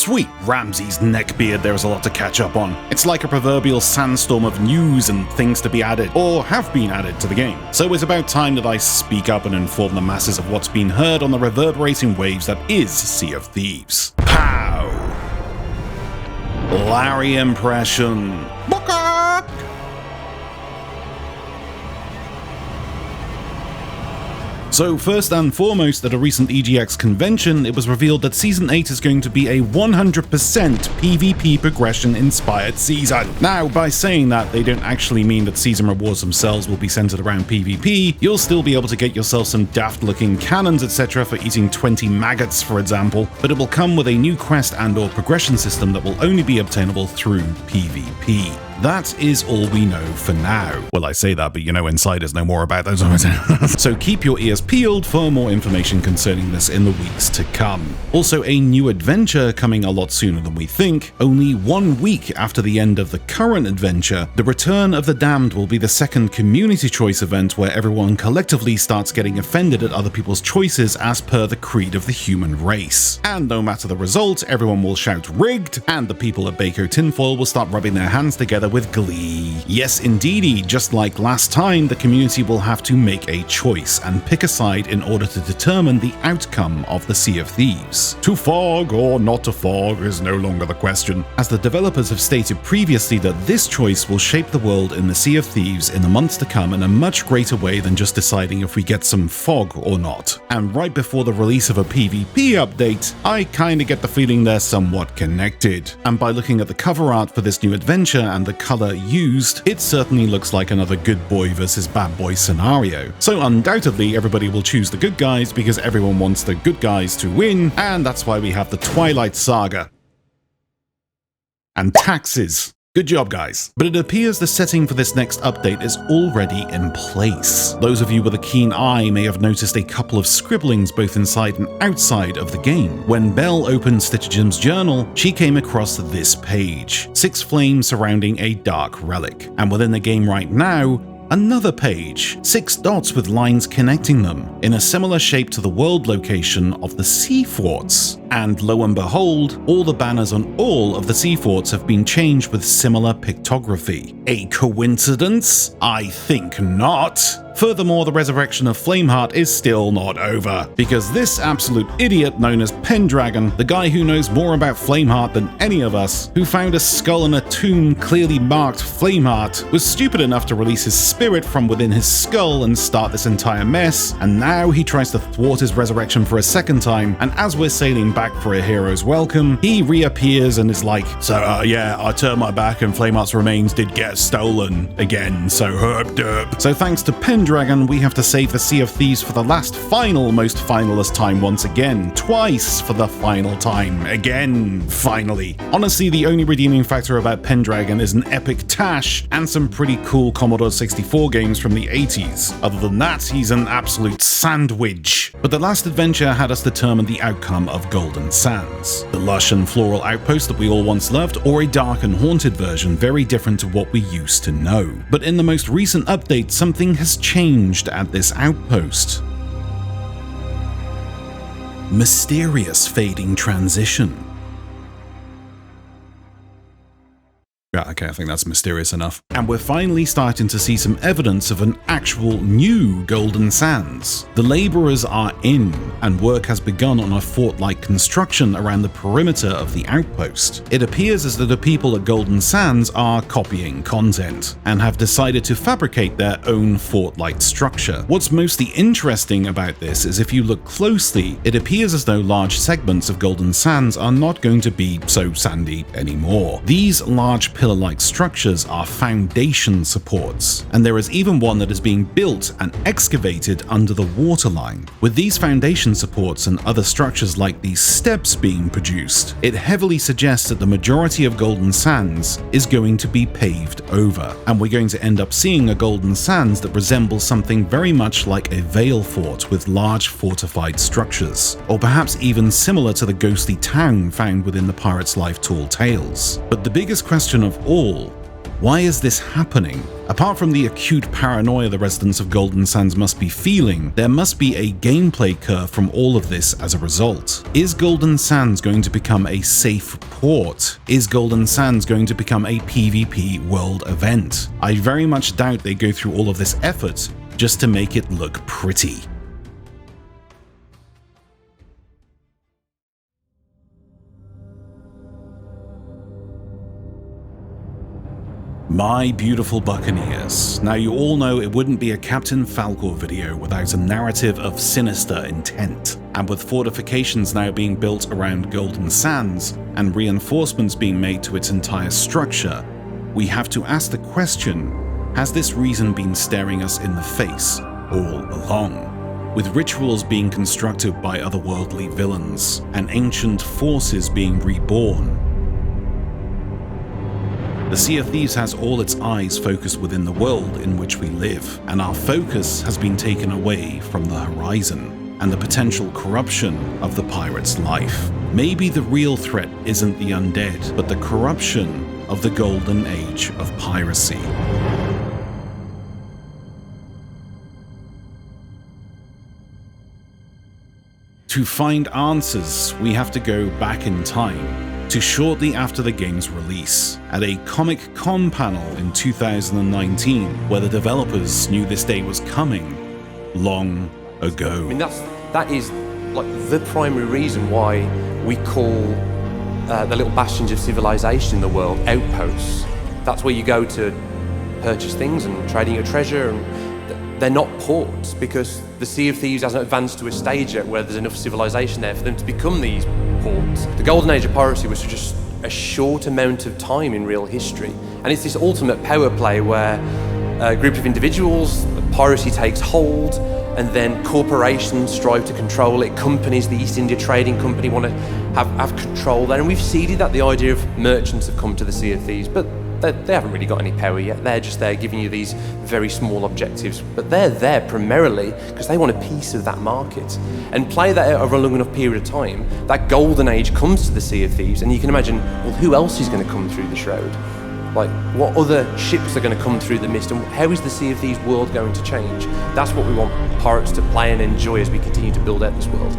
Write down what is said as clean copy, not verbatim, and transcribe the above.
Sweet Ramsay's neckbeard, there is a lot to catch up on. It's like a proverbial sandstorm of news and things to be added, or have been added to the game. So it's about time that I speak up and inform the masses of what's been heard on the reverberating waves that is Sea of Thieves. Pow! Larry impression. So first and foremost, at a recent EGX convention, it was revealed that Season 8 is going to be a 100% PvP progression-inspired season. Now, by saying that, they don't actually mean that season rewards themselves will be centered around PvP. You'll still be able to get yourself some daft-looking cannons, etc. for eating 20 maggots, for example, but it will come with a new quest and/or progression system that will only be obtainable through PvP. That is all we know for now. Well, I say that, but insiders know more about those. So keep your ears peeled for more information concerning this in the weeks to come. Also, a new adventure coming a lot sooner than we think. Only 1 week after the end of the current adventure, the Return of the Damned will be the second community choice event where everyone collectively starts getting offended at other people's choices as per the creed of the human race. And no matter the result, everyone will shout rigged, and the people at Baco Tinfoil will start rubbing their hands together with glee. Yes, indeedy, just like last time, the community will have to make a choice and pick a side in order to determine the outcome of the Sea of Thieves. To fog or not to fog is no longer the question, as the developers have stated previously that this choice will shape the world in the Sea of Thieves in the months to come in a much greater way than just deciding if we get some fog or not. And right before the release of a PvP update, I kinda get the feeling they're somewhat connected. And by looking at the cover art for this new adventure and the color used, it certainly looks like another good boy versus bad boy scenario. So undoubtedly everybody will choose the good guys because everyone wants the good guys to win, and that's why we have the Twilight Saga. And taxes. Good job, guys. But it appears the setting for this next update is already in place. Those of you with a keen eye may have noticed a couple of scribblings both inside and outside of the game. When Belle opened Stitchagem's journal, she came across this page: 6 flames surrounding a dark relic. And within the game right now, another page, 6 dots with lines connecting them, in a similar shape to the world location of the sea forts. And lo and behold, all the banners on all of the sea forts have been changed with similar pictography. A coincidence? I think not. Furthermore, the resurrection of Flameheart is still not over, because this absolute idiot known as Pendragon, the guy who knows more about Flameheart than any of us, who found a skull in a tomb clearly marked Flameheart, was stupid enough to release his spirit from within his skull and start this entire mess, and now he tries to thwart his resurrection for a second time, and as we're sailing back for a hero's welcome, he reappears and is like, yeah, I turned my back and Flameheart's remains did get stolen again, so herp derp. So thanks to Pendragon, we have to save the Sea of Thieves for the most finalist time once again, twice for the final time, again, finally. Honestly, the only redeeming factor about Pendragon is an epic tash and some pretty cool Commodore 64 games from the 80s. Other than that, he's an absolute sandwich. But the last adventure had us determine the outcome of Golden Sands, the lush and floral outpost that we all once loved, or a dark and haunted version very different to what we used to know. But in the most recent update, something has changed at this outpost. Mysterious fading transition. Yeah, okay, I think that's mysterious enough. And we're finally starting to see some evidence of an actual new Golden Sands. The laborers are in, and work has begun on a fort-like construction around the perimeter of the outpost. It appears as though the people at Golden Sands are copying content, and have decided to fabricate their own fort-like structure. What's mostly interesting about this is if you look closely, it appears as though large segments of Golden Sands are not going to be so sandy anymore. These large pillar-like structures are foundation supports, and there is even one that is being built and excavated under the waterline. With these foundation supports and other structures like these steps being produced, it heavily suggests that the majority of Golden Sands is going to be paved over, and we're going to end up seeing a Golden Sands that resembles something very much like a Vale fort with large fortified structures, or perhaps even similar to the ghostly town found within the Pirate's Life Tall Tales. But the biggest question of all, Why is this happening? Apart from the acute paranoia the residents of Golden Sands must be feeling, there must be a gameplay curve from all of this as a result. Is Golden Sands going to become a safe port? Is Golden Sands going to become a PvP world event? I very much doubt they go through all of this effort just to make it look pretty. My beautiful Buccaneers. Now you all know it wouldn't be a Captain Falcore video without a narrative of sinister intent. And with fortifications now being built around Golden Sands and reinforcements being made to its entire structure, we have to ask the question, has this reason been staring us in the face all along? With rituals being constructed by otherworldly villains and ancient forces being reborn, the Sea of Thieves has all its eyes focused within the world in which we live, and our focus has been taken away from the horizon and the potential corruption of the pirate's life. Maybe the real threat isn't the undead, but the corruption of the golden age of piracy. To find answers, we have to go back in time to shortly after the game's release, at a Comic-Con panel in 2019, where the developers knew this day was coming long ago. I mean, that is like the primary reason why we call the little bastions of civilization in the world outposts. That's where you go to purchase things and trading your treasure, and they're not ports because the Sea of Thieves hasn't advanced to a stage yet where there's enough civilization there for them to become these ports. The golden age of piracy was just a short amount of time in real history, and it's this ultimate power play where a group of individuals, piracy takes hold, and then corporations strive to control it. Companies, the East India Trading Company, want to have control there, and we've seeded that. The idea of merchants have come to the Sea of Thieves, but they haven't really got any power yet. They're just there giving you these very small objectives, but they're there primarily because they want a piece of that market. And play that out over a long enough period of time, that golden age comes to the Sea of Thieves, and you can imagine, well, who else is going to come through the Shroud? Like, what other ships are going to come through the mist, and how is the Sea of Thieves world going to change? That's what we want pirates to play and enjoy as we continue to build out this world.